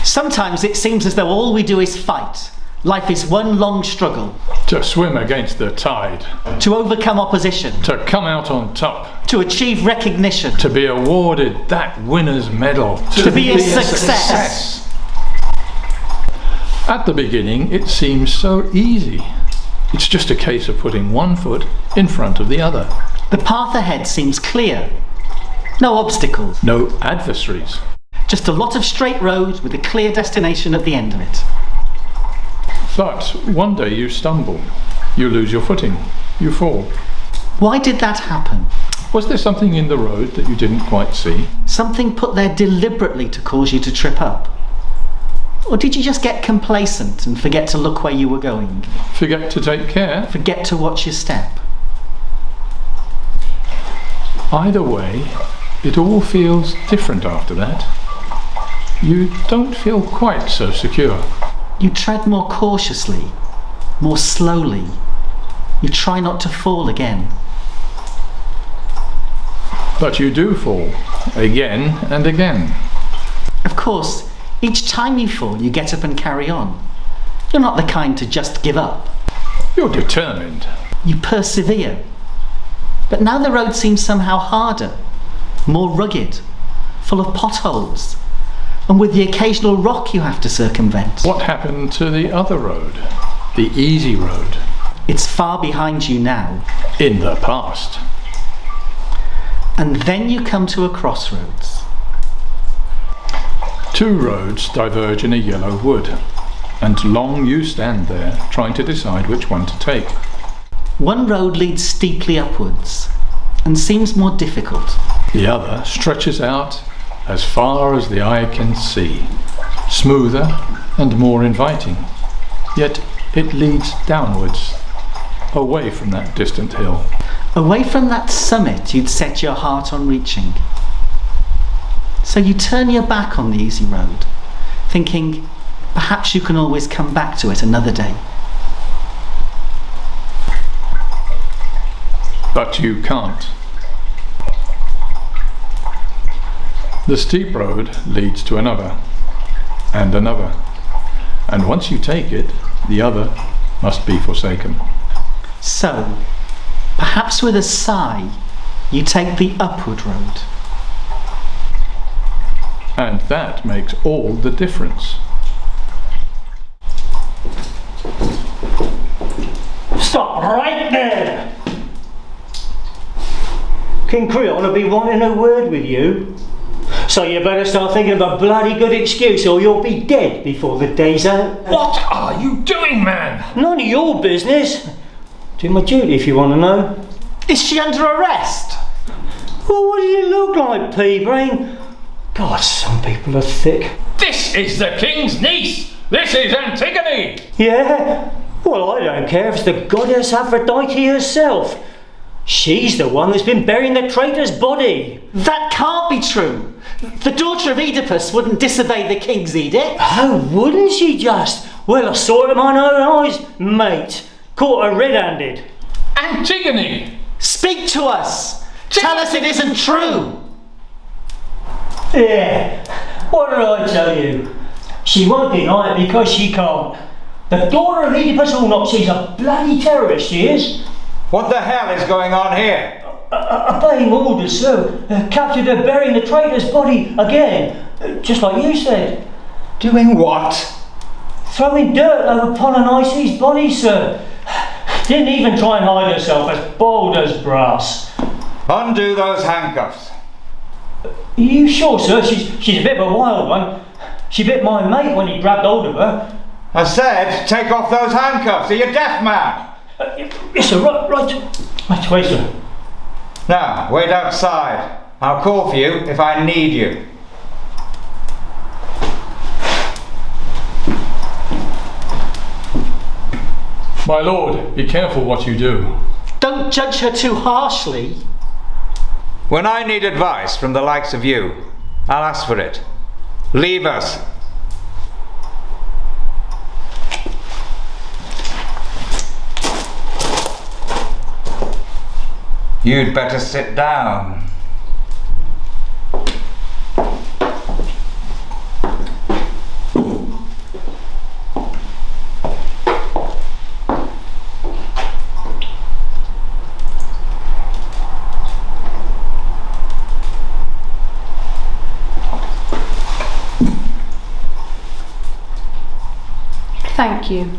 Sometimes it seems as though all we do is fight. Life is one long struggle. To swim against the tide. To overcome opposition. To come out on top. To achieve recognition. To be awarded that winner's medal. To be a success. At the beginning, it seems so easy. It's just a case of putting one foot in front of the other. The path ahead seems clear. No obstacles. No adversaries. Just a lot of straight road with a clear destination at the end of it. But one day you stumble. You lose your footing. You fall. Why did that happen? Was there something in the road that you didn't quite see? Something put there deliberately to cause you to trip up? Or did you just get complacent and forget to look where you were going? Forget to take care? Forget to watch your step? Either way, it all feels different after that. You don't feel quite so secure. You tread more cautiously, more slowly. You try not to fall again. But you do fall, again and again. Of course, each time you fall, you get up and carry on. You're not the kind to just give up. You're determined. You persevere. But now the road seems somehow harder, more rugged, full of potholes, and with the occasional rock you have to circumvent. What happened to the other road? The easy road? It's far behind you now. In the past. And then you come to a crossroads. Two roads diverge in a yellow wood, and long you stand there trying to decide which one to take. One road leads steeply upwards and seems more difficult. The other stretches out as far as the eye can see, smoother and more inviting, yet it leads downwards, away from that distant hill. Away from that summit you'd set your heart on reaching. So you turn your back on the easy road, thinking perhaps you can always come back to it another day. But you can't. The steep road leads to another, and another, and once you take it, the other must be forsaken. So, perhaps with a sigh, you take the upward road. And that makes all the difference. Stop right there! King Creon will be wanting a word with you. So you better start thinking of a bloody good excuse or you'll be dead before the day's out. What are you doing, man? None of your business. Do my duty if you want to know. Is she under arrest? Well, what does it look like, pea-brain? God, some people are thick. This is the king's niece! This is Antigone! Yeah? Well, I don't care if it's the goddess Aphrodite herself. She's the one that's been burying the traitor's body. That can't be true. The daughter of Oedipus wouldn't disobey the king's edict. Oh, wouldn't she just? Well, I saw it with my own eyes, mate. Caught her red-handed. Antigone! Speak to us. Tell us it isn't true. Yeah, what did I tell you? She won't deny it because she can't. The daughter of Oedipus will not. She's a bloody terrorist, she is. What the hell is going on here? Obeying orders, sir. Captured her burying the traitor's body again, just like you said. Doing what? Throwing dirt upon an IC's body, sir. Didn't even try and hide herself, as bold as brass. Undo those handcuffs. Are you sure, sir? She's a bit of a wild one. She bit my mate when he grabbed hold of her. I said, take off those handcuffs. Are you deaf, man? Yes, sir. Right away, sir. Now, wait outside. I'll call for you if I need you. My lord, be careful what you do. Don't judge her too harshly. When I need advice from the likes of you, I'll ask for it. Leave us. You'd better sit down. Thank you.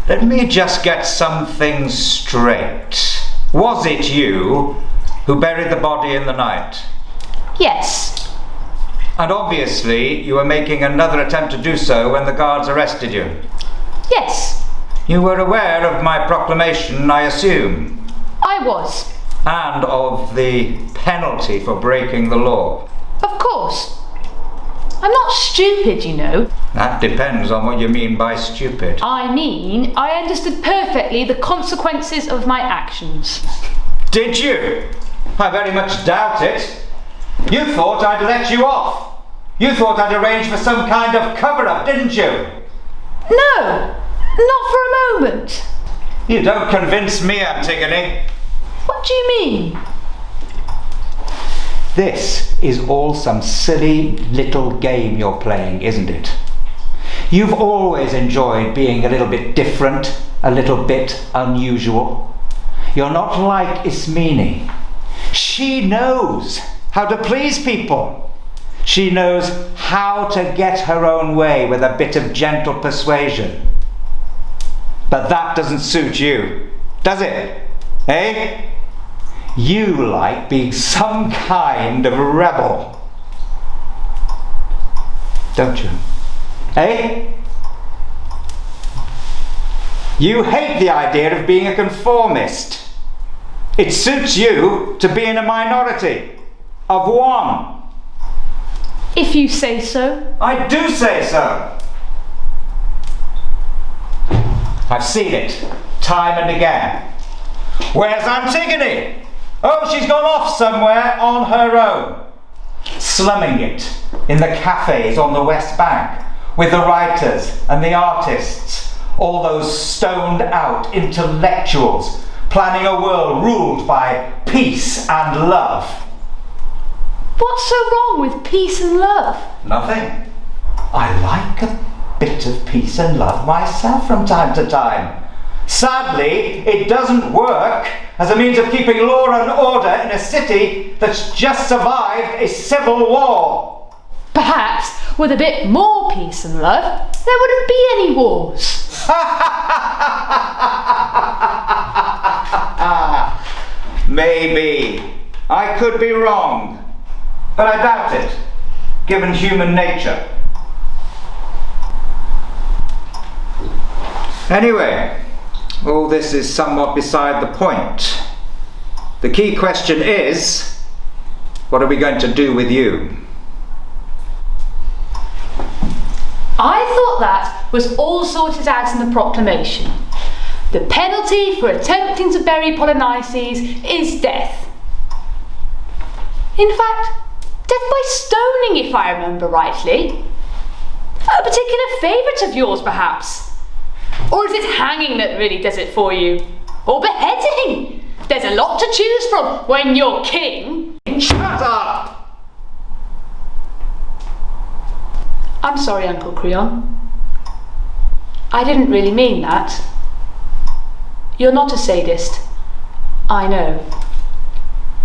Let me just get some things straight. Was it you who buried the body in the night? Yes. And obviously you were making another attempt to do so when the guards arrested you. Yes. You were aware of my proclamation, I assume? I was. And of the penalty for breaking the law? Of course. I'm not stupid, you know. That depends on what you mean by stupid. I mean, I understood perfectly the consequences of my actions. Did you? I very much doubt it. You thought I'd let you off. You thought I'd arranged for some kind of cover-up, didn't you? No, not for a moment. You don't convince me, Antigone. What do you mean? This is all some silly little game you're playing, isn't it? You've always enjoyed being a little bit different, a little bit unusual. You're not like Ismene. She knows how to please people. She knows how to get her own way with a bit of gentle persuasion. But that doesn't suit you, does it? Eh? You like being some kind of rebel, don't you? Eh? You hate the idea of being a conformist. It suits you to be in a minority of one. If you say so. I do say so. I've seen it time and again. Where's Antigone? Oh, she's gone off somewhere on her own, slumming it in the cafes on the West Bank with the writers and the artists, all those stoned out intellectuals planning a world ruled by peace and love. What's so wrong with peace and love? Nothing. I like a bit of peace and love myself from time to time. Sadly, it doesn't work as a means of keeping law and order in a city that's just survived a civil war. Perhaps with a bit more peace and love, there wouldn't be any wars. Maybe. I could be wrong. But I doubt it, given human nature. Anyway, all this is somewhat beside the point. The key question is, what are we going to do with you? I thought that was all sorted out in the proclamation. The penalty for attempting to bury Polynices is death. In fact, death by stoning, if I remember rightly. A particular favourite of yours, perhaps. Or is it hanging that really does it for you? Or beheading? There's a lot to choose from when you're king. Shut up! I'm sorry, Uncle Creon. I didn't really mean that. You're not a sadist. I know.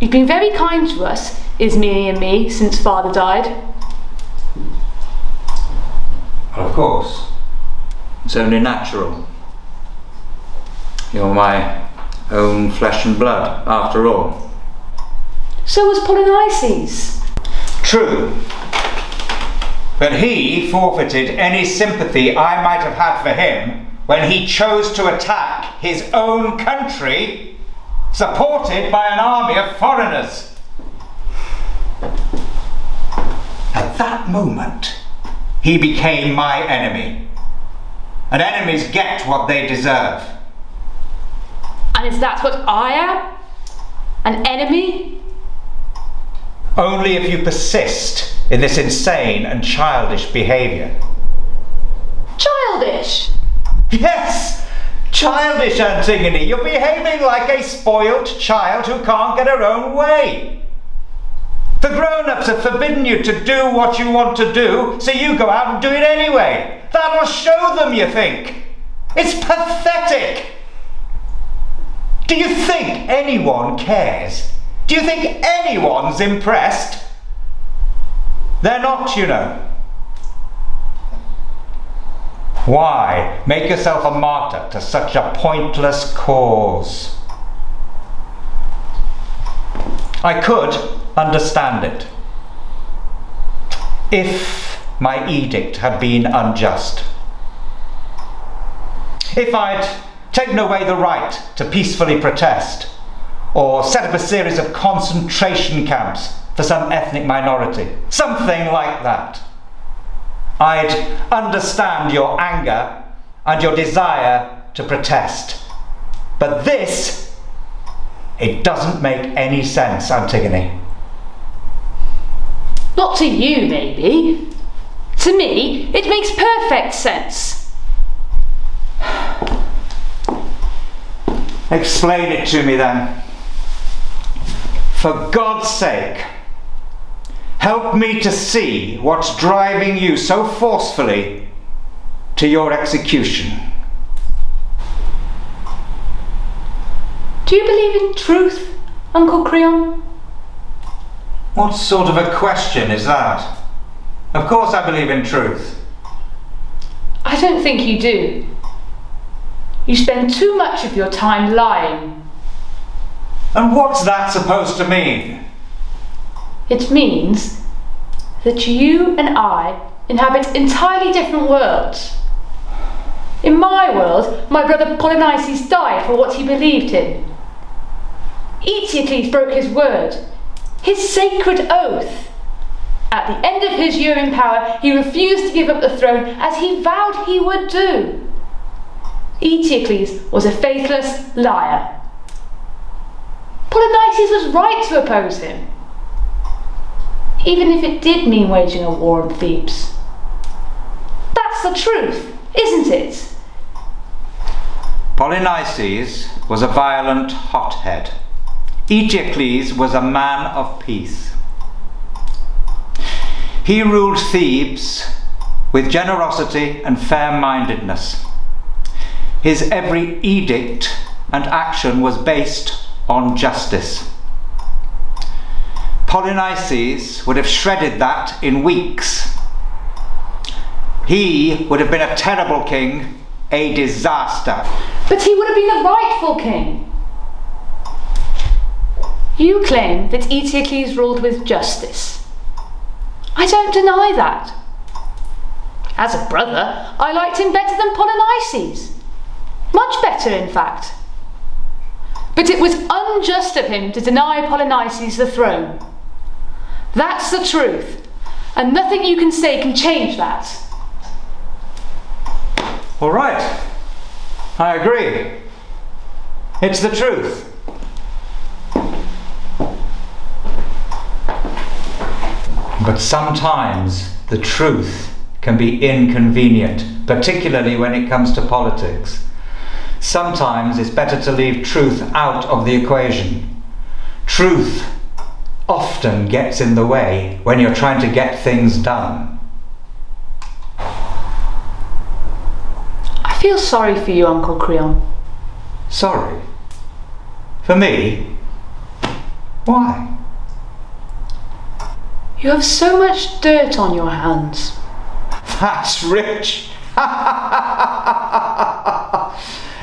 You've been very kind to us, Ismene and me, since Father died. Of course. It's only natural. You're my own flesh and blood, after all. So was Polynices. True. But he forfeited any sympathy I might have had for him when he chose to attack his own country, supported by an army of foreigners. At that moment, he became my enemy. And enemies get what they deserve. And is that what I am? An enemy? Only if you persist in this insane and childish behaviour. Childish? Yes! Childish, Antigone. You're behaving like a spoilt child who can't get her own way. The grown-ups have forbidden you to do what you want to do, so you go out and do it anyway. That'll show them, you think. It's pathetic. Do you think anyone cares? Do you think anyone's impressed? They're not, you know. Why make yourself a martyr to such a pointless cause? I could understand it if my edict had been unjust. If I'd taken away the right to peacefully protest, or set up a series of concentration camps for some ethnic minority, something like that. I'd understand your anger and your desire to protest. But this, it doesn't make any sense, Antigone. Not to you, maybe. To me, it makes perfect sense. Explain it to me then. For God's sake, help me to see what's driving you so forcefully to your execution. Do you believe in truth, Uncle Creon? What sort of a question is that? Of course I believe in truth. I don't think you do. You spend too much of your time lying. And what's that supposed to mean? It means that you and I inhabit entirely different worlds. In my world, my brother Polynices died for what he believed in. Eteocles broke his word, his sacred oath. At the end of his year in power, he refused to give up the throne as he vowed he would do. Eteocles was a faithless liar. Polynices was right to oppose him, even if it did mean waging a war on Thebes. That's the truth, isn't it? Polynices was a violent hothead. Eteocles was a man of peace. He ruled Thebes with generosity and fair-mindedness. His every edict and action was based on justice. Polynices would have shredded that in weeks. He would have been a terrible king, a disaster. But he would have been the rightful king. You claim that Eteocles ruled with justice. I don't deny that. As a brother, I liked him better than Polynices. Much better, in fact. But it was unjust of him to deny Polynices the throne. That's the truth, and nothing you can say can change that. All right, I agree. It's the truth. But sometimes the truth can be inconvenient, particularly when it comes to politics. Sometimes it's better to leave truth out of the equation. Truth often gets in the way when you're trying to get things done. I feel sorry for you, Uncle Creon. Sorry? For me? Why? You have so much dirt on your hands. That's rich!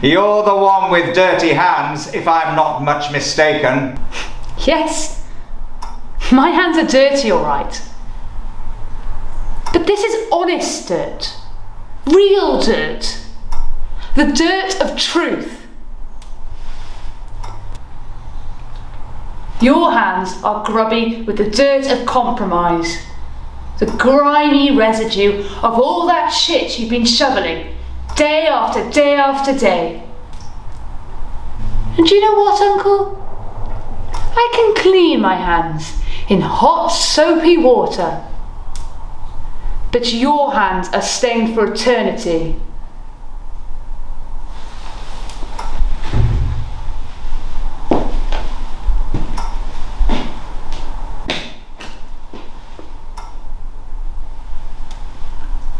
You're the one with dirty hands, if I'm not much mistaken. Yes, my hands are dirty, all right. But this is honest dirt. Real dirt. The dirt of truth. Your hands are grubby with the dirt of compromise. The grimy residue of all that shit you've been shoveling day after day after day. And do you know what, Uncle? I can clean my hands in hot, soapy water. But your hands are stained for eternity.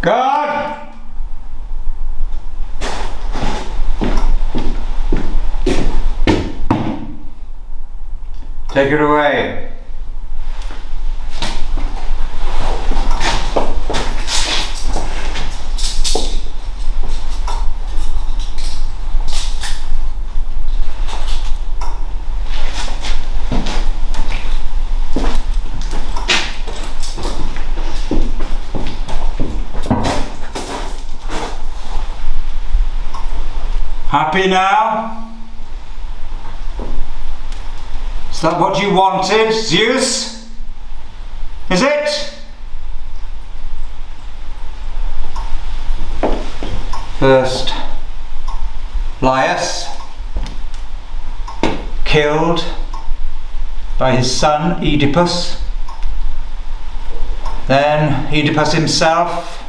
God! Take it away. Happy now? Is that what you wanted, Zeus? Is it? First, Laius, killed by his son Oedipus. Then Oedipus himself.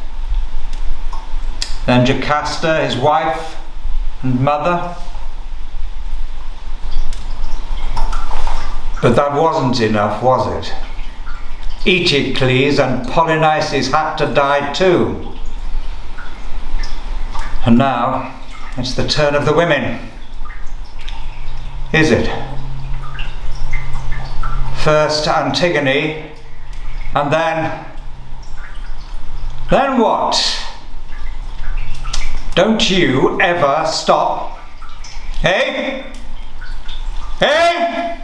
Then Jocasta, his wife and mother. But that wasn't enough, was it? Eteocles and Polynices had to die too. And now it's the turn of the women. Is it? First Antigone, and then what? Don't you ever stop? Hey? Hey?